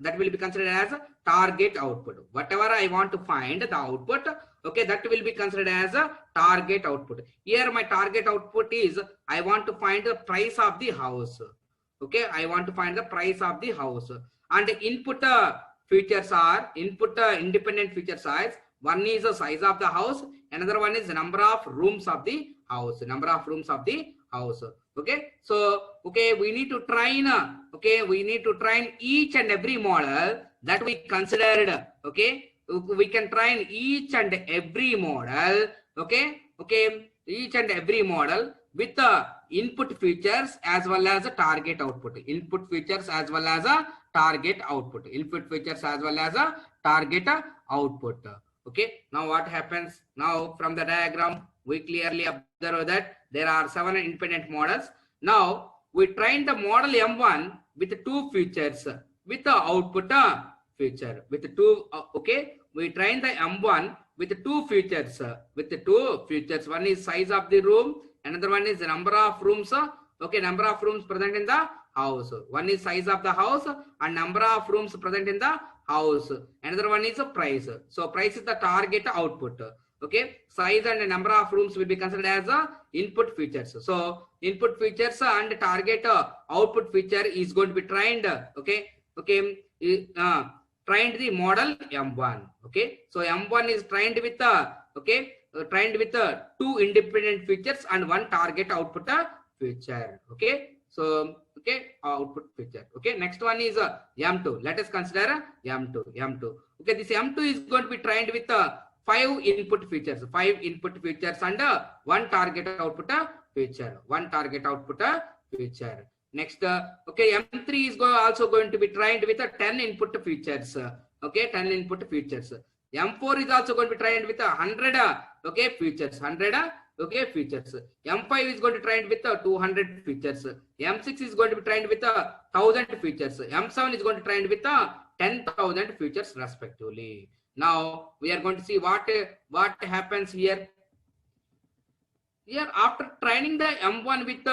that will be considered as a target output. Whatever I want to find the output, okay, that will be considered as a target output. Here my target output is I want to find the price of the house. Okay, I want to find the price of the house, and input features are independent feature size. One is the size of the house, another one is the number of rooms of the house, okay. So okay, we need to train each and every model that we considered. Okay, we can train each and every model, okay, each and every model with the input features as well as a target output, okay. Now what happens? Now from the diagram we clearly observe that there are 7 independent models. Now we train the model M1 with 2 features with the output feature with 2, okay. We train the M1 with 2 features one is size of the room, another one is the number of rooms, okay, number of rooms present in the house. One is size of the house and number of rooms present in the house, another one is a price. So price is the target output, okay. Size and number of rooms will be considered as input features. So input features and target output feature is going to be trained, okay, trained the model M1, okay. So M1 is trained with the 2 independent features and 1 target output feature, okay. So okay, output feature, okay. Next one is M2. Let us consider M2. Okay, this M2 is going to be trained with 5 input features and 1 target output feature, Next, okay, M3 is also going to be trained with 10 input features, okay, 10 input features. M4 is also going to be trained with 100 features. M5 is going to be trained with 200 features. M6 is going to be trained with 1000 features. M7 is going to be trained with 10,000 features respectively. Now we are going to see what happens here. Here after training the M1 with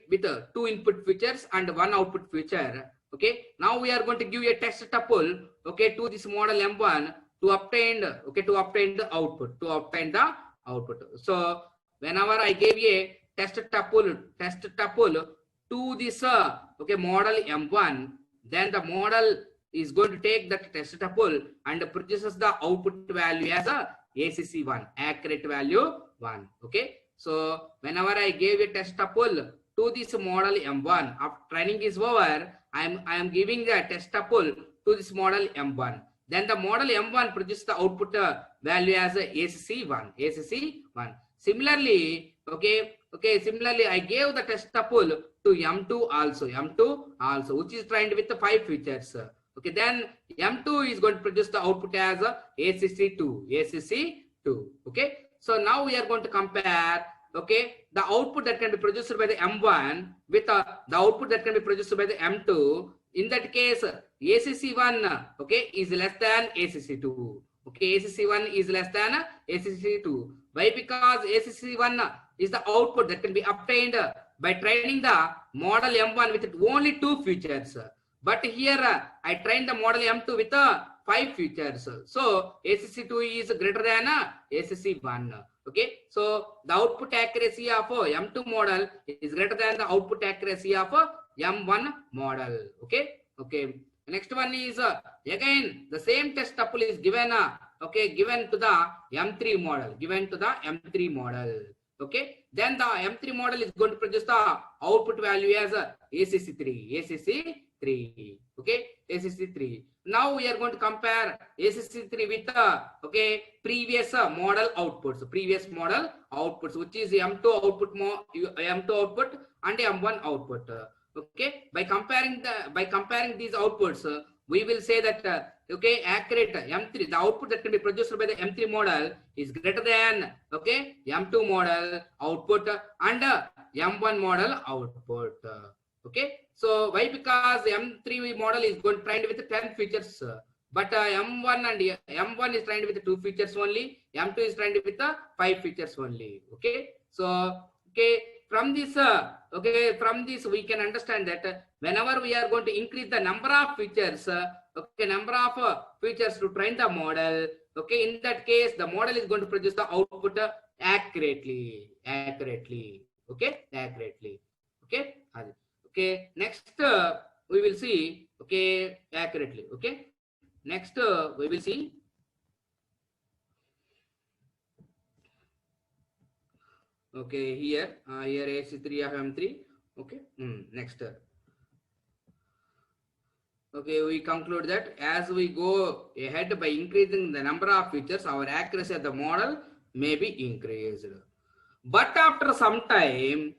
with 2 input features and 1 output feature, okay, now we are going to give a test tuple, okay, to this model M1 to obtain the output, So whenever I gave a test tuple to this model M1, then the model is going to take that test tuple and produces the output value as a ACC1, accurate value 1, okay. So whenever I gave a test tuple to this model M1, after training is over, I am giving the test tuple to this model M1. Then the model M1 produces the output value as a ACC1. Similarly, similarly I gave the test tuple to M2 also, which is trained with the 5 features. Okay, then M2 is going to produce the output as a ACC2. Okay, so now we are going to compare, okay, the output that can be produced by the M1 with the output that can be produced by the M2. In that case, ACC1, okay, is less than ACC2. Okay, ACC1 is less than ACC2. Why? Because ACC1 is the output that can be obtained by training the model M1 with only 2 features. But here I trained the model M2 with 5 features. So ACC2 is greater than ACC1. Okay, so the output accuracy of M2 model is greater than the output accuracy of M1 model. Okay. Next one is again the same test tuple is given given to the M3 model. Okay, then the M3 model is going to produce the output value as ACC3. Okay, ACC3. Now we are going to compare ACC3 with previous model outputs, which is M2 output and M1 output. Okay, by comparing these outputs, we will say that accurate M3, the output that can be produced by the M3 model is greater than M2 model output and M1 model output. Okay, so why? Because M3 model is going to trained with 10 features, but M1 is trained with 2 features only. M2 is trained with 5 features only. Okay, so from this we can understand that whenever we are going to increase the number of features, okay, number of features to train the model, okay, in that case the model is going to produce the output accurately, okay, okay. Okay, next we will see, okay, accurately, okay. Next we will see, okay, here AC3 of M3, okay. Next, okay, we conclude that as we go ahead by increasing the number of features, our accuracy of the model may be increased. But after some time,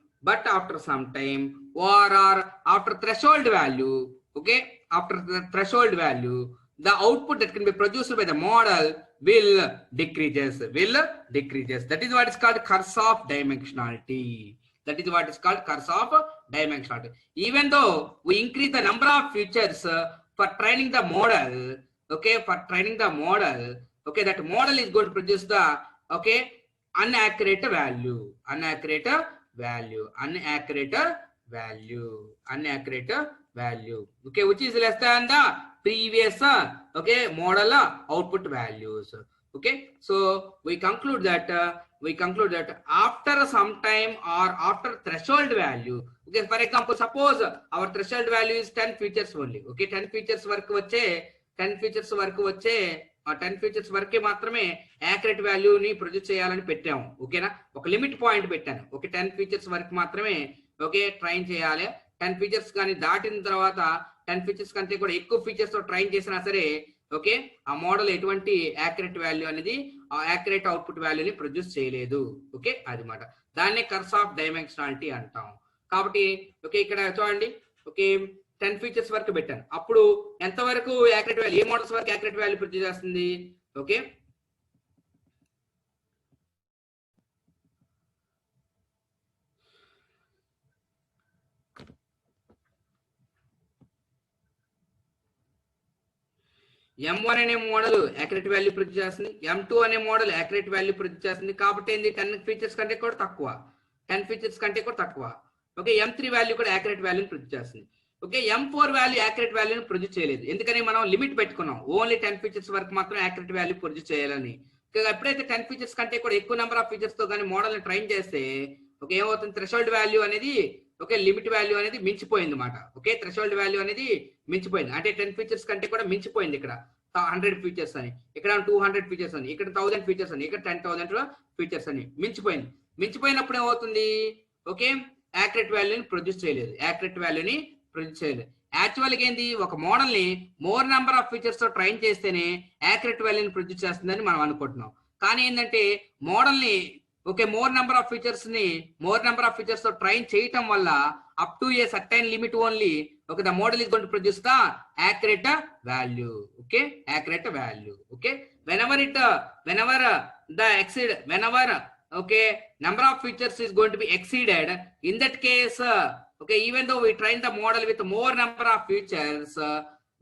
or after threshold value, okay, after the threshold value, the output that can be produced by the model will decreases. That is what is called curse of dimensionality. Even though we increase the number of features for training the model, okay, that model is going to produce the, okay, inaccurate value, okay, which is less than the previous, okay, model output values. Okay, so we conclude that after some time or after threshold value, okay, for example, suppose our threshold value is 10 features only, okay, 10 features వరకు వచ్చే 10 features వరకే మాత్రమే accurate వాల్యూని produce చేయాలని పెట్టాము, ఓకేనా, ఒక limit point పెట్టాను, ఓకే, 10 ఫీచర్స్ వరకు మాత్రమే, ఓకే, ట్రైన్ చేయాలి. 10 ఫీచర్స్ కానీ దాటిన తర్వాత 10 ఫీచర్స్ కంటే కూడా ఎక్కువ ఫీచర్స్ తో ట్రైన్ చేసినా సరే, ఓకే, ఆ మోడల్ ఎటువంటి యాక్యురేట్ వాల్యూ అనేది, ఆ యాక్యురేట్ అవుట్పుట్ వాల్యూని ప్రొడ్యూస్ చేయలేదు, ఓకే, అది మాట. దాన్నే కర్స్ ఆఫ్ డైమెన్షనాలిటీ అంటాం. కాబట్టి, ఓకే, ఇక్కడ చూడండి, ఓకే, 10 ఫీచర్స్ వరకు పెట్టాను, అప్పుడు ఎంత వరకు యాక్యురేట్ వాల్యూ, ఏ మోడల్స్ వరకు యాక్యురేట్ వాల్యూ ప్రొడ్యూస్ చేస్తుంది, ఓకే, M1 అనే మోడల్ యాక్యురేట్ వాల్యూ ప్రొడ్యూస్ చేస్తుంది, M2 అనే మోడల్ యాక్యురేట్ వాల్యూ ప్రొడ్యూస్ చేస్తుంది. కాబట్టి ఏంది, 10 ఫీచర్స్ కంటే కూడా తక్కువ, ఓకే, M3 వాల్యూ కూడా యాక్యురేట్ వాల్యూని ప్రొడ్యూస్ చేస్తుంది. ఓకే, M4 వాల్యూ యాక్యురేట్ వాల్యూని ప్రొడ్యూస్ చేయలేదు, ఎందుకని మనం లిమిట్ పెట్టుకున్నాం, ఓన్లీ 10 ఫీచర్స్ వరకు మాత్రం యాక్యురేట్ వాల్యూ ప్రొడ్యూస్ చేయాలని. ఎప్పుడైతే 10 ఫీచర్స్ కంటే కూడా ఎక్కువ నెంబర్ ఆఫ్ ఫీచర్స్ తో కానీ మోడల్ ని ట్రైన్ చేస్తే, ఓకే, ఏమవుతుంది, థ్రెషోల్డ్ వాల్యూ అనేది, ఓకే, లిమిట్ వాల్యూ అనేది మించిపోయింది అన్నమాట, ఓకే, థ్రెషోల్డ్ వాల్యూ అనేది మించిపోయింది, అంటే 10 ఫీచర్స్ కంటే కూడా మించిపోయింది. ఇక్కడ 100 ఫీచర్స్ అని, ఇక్కడ 200 ఫీచర్స్ అని, ఇక్కడ 1000 ఫీచర్స్ అని, ఇక్కడ 10,000 ఫీచర్స్ అని మించిపోయింది. మించిపోయినప్పుడు ఏమవుతుంది, ఓకే, యాక్యురేట్ వాల్యూని ప్రొడ్యూస్ చేయలేదు, యాక్చువల్గా ఏంది, ఒక మోడల్ ని మోర్ నెంబర్ ఆఫ్ ఫీచర్స్ తో ట్రైన్ చేస్తేనే యాక్యురేట్ వాల్యూని ప్రొడ్యూస్ చేస్తుందని మనం అనుకుంటున్నాం. కానీ ఏంటంటే మోడల్ ని, okay, more number of features తో ట్రైన్ చేయటం వల్ల up to A certain limit only, okay, the model is going to produce the accurate value, okay, whenever okay, number of features is going to be exceeded, in that case, okay, even though we train the model with more number of features,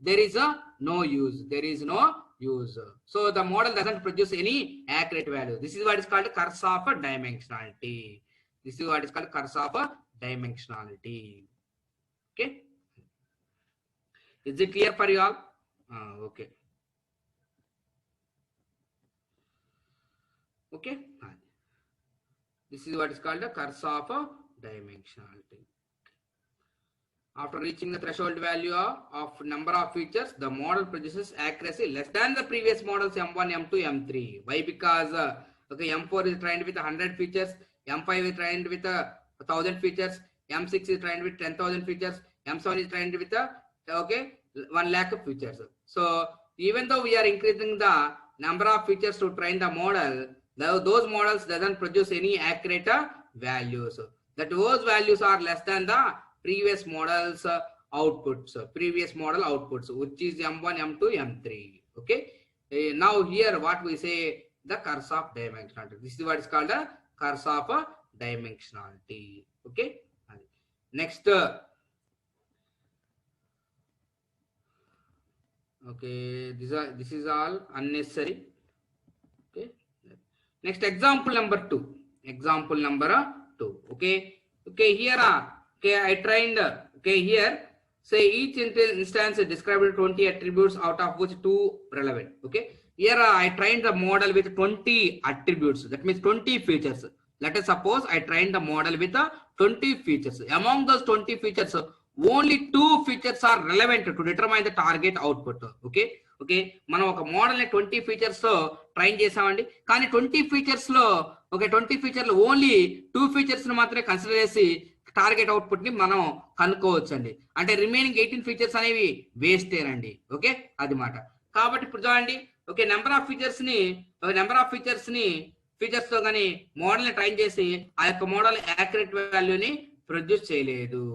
there is no use, so the model doesn't produce any accurate value. This is what is called curse of dimensionality. Okay, is it clear for you all? Okay, this is what is called the curse of dimensionality. After reaching the threshold value of number of features, the model produces accuracy less than the previous models M1, M2, M3. Why? Because okay, M4 is trained with 100 features, M5 is trained with 1000 features, M6 is trained with 10,000 features, M7 is trained with okay, 1 lakh features. So even though we are increasing the number of features to train the model, those models doesn't produce any accurate values. That those values are less than the previous models outputs, which is M1, M2, M3. Okay, now here what we say, the curse of dimensionality. This is what is called the curse of dimensionality. Okay, next, okay, this is all unnecessary. Okay, next, example number 2. Okay, here okay, I trained, okay, here Say each instance described 20 attributes, out of which 2 relevant. Okay. Here I trained the model with 20 attributes. That means 20 features. Let us suppose I trained the model with 20 features. Among those 20 features, only 2 features are relevant to determine the target output. Okay. Okay, మనం ఒక మోడల్ని 20 ఫీచర్స్తో train చేసామండి. కానీ 20 ఫీచర్స్లో ఒక 20 ఫీచర్లు only 2 ఫీచర్స్ని మాత్రమే consider చేసి target అవుట్పుట్ని మనం కనుక్కోవచ్చు అండి. అంటే రిమైనింగ్ 18 ఫీచర్స్ అనేవి వేస్టేనండి. ఓకే, అది మాట. కాబట్టి ఇప్పుడు చూడండి, ఓకే, నెంబర్ ఆఫ్ ఫీచర్స్తో కానీ మోడల్ని ట్రైన్ చేసి ఆ యొక్క మోడల్ యాక్యురేట్ వాల్యూని ప్రొడ్యూస్ చేయలేదు.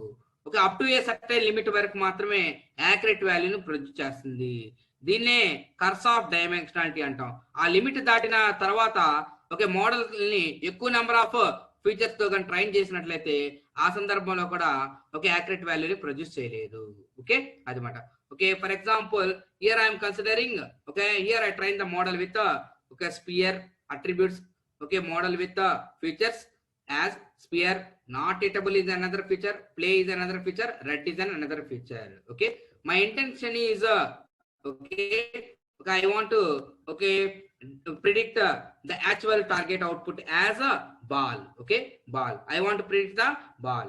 Okay, up to A certain limit వరకు మాత్రమే యాక్యురేట్ వాల్యూని ప్రొడ్యూస్ చేస్తుంది. దీన్నే కర్స్ ఆఫ్ డైమెన్షనాలిటీ అంటాం. ఆ లిమిట్ దాటిన తర్వాత ఓకే మోడల్ ని ఎక్కువ నెంబర్ ఆఫ్ ఫీచర్స్ తో కానీ ట్రైన్ చేసినట్లయితే ఆ సందర్భంలో కూడా ఓకే యాక్యురేట్ వాల్యూని ప్రొడ్యూస్ చేయలేదు. ఓకే, అది మాట. Okay, for example here I'm considering okay here I train the model with okay sphere attributes. Okay, model with the features as sphere, not eatable is another feature, play is another feature, red is another feature. Okay, my intention is okay I want to predict the actual target output as a ball. Okay, ball, I want to predict the ball,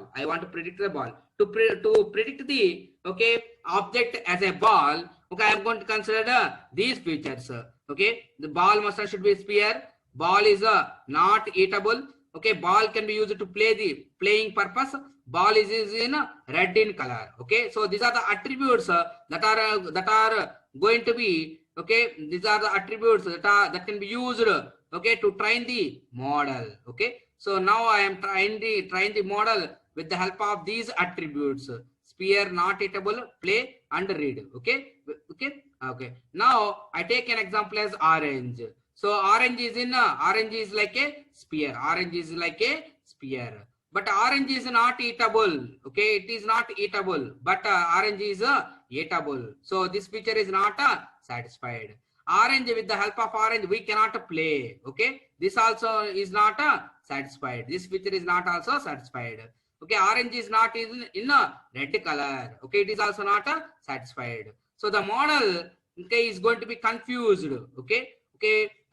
to predict the okay object as a ball. Okay, I am going to consider these features. Okay, the ball must should be sphere, ball is not eatable. Okay, ball can be used to play the playing purpose, ball is in red in color. Okay, so these are the attributes that are going to be okay, these are the attributes that can be used okay to train the model. Okay, so now I am train the model with the help of these attributes: sphere, not eatable, play and read. Okay, now I take an example as orange. So orange is like a sphere, but orange is not eatable. Okay, it is not eatable, but orange is eatable. So this feature is not satisfied. Orange, with the help of orange we cannot play. Okay, this also is not satisfied. This feature is not also satisfied. Okay, orange is not in a red color. Okay, it is also not satisfied. So the model okay is going to be confused. Okay,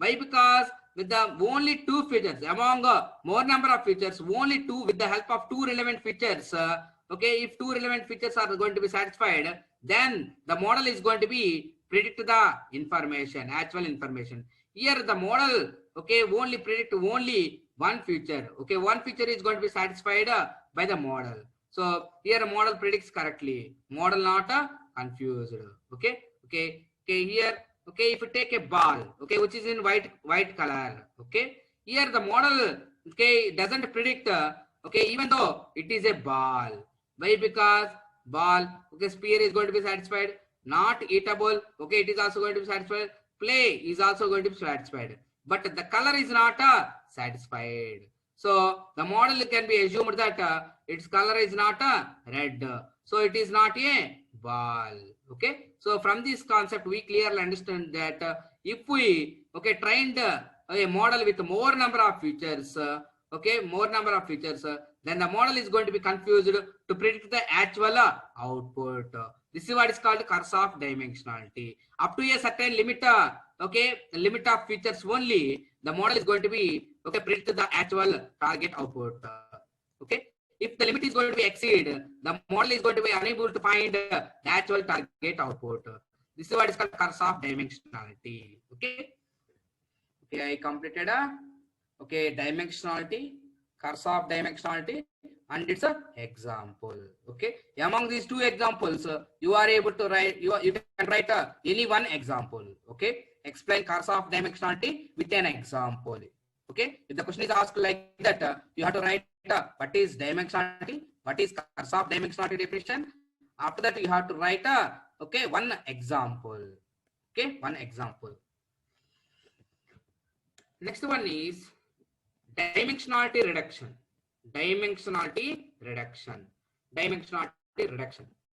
why? Because with the only 2 features among more number of features, only 2 with the help of 2 relevant features. Okay, if 2 relevant features are going to be satisfied, then the model is going to be predict the information, actual information. Here the model okay only predict only one feature. Okay, one feature is going to be satisfied by the model. So here the model predicts correctly, model not confused. Okay, here okay if you take a ball okay which is in white color, okay here the model okay doesn't predict okay even though it is a ball. Why? Because ball okay sphere is going to be satisfied, not eatable okay it is also going to be satisfied, play is also going to be satisfied, but the color is not satisfied. So the model can be assumed that its color is not red, so it is not a ball. Okay, so from this concept we clearly understand that if we okay trained a model with more number of features then the model is going to be confused to predict the actual output. This is what is called curse of dimensionality. Up to a certain limit limit of features only the model is going to be okay predict the actual target output. Okay, if the limit is going to be exceed, the model is going to be unable to find the actual target output. This is what is called curse of dimensionality. Okay, I completed dimensionality, curse of dimensionality and its example. Okay, among these 2 examples you are able to write you can write any one example. Okay, explain curse of dimensionality with an example. Okay, if the question is asked like that you have to write what is dimensionality, what is curse of dimensionality definition. After that you have to write okay one example. Okay, one example. Next one is dimensionality reduction.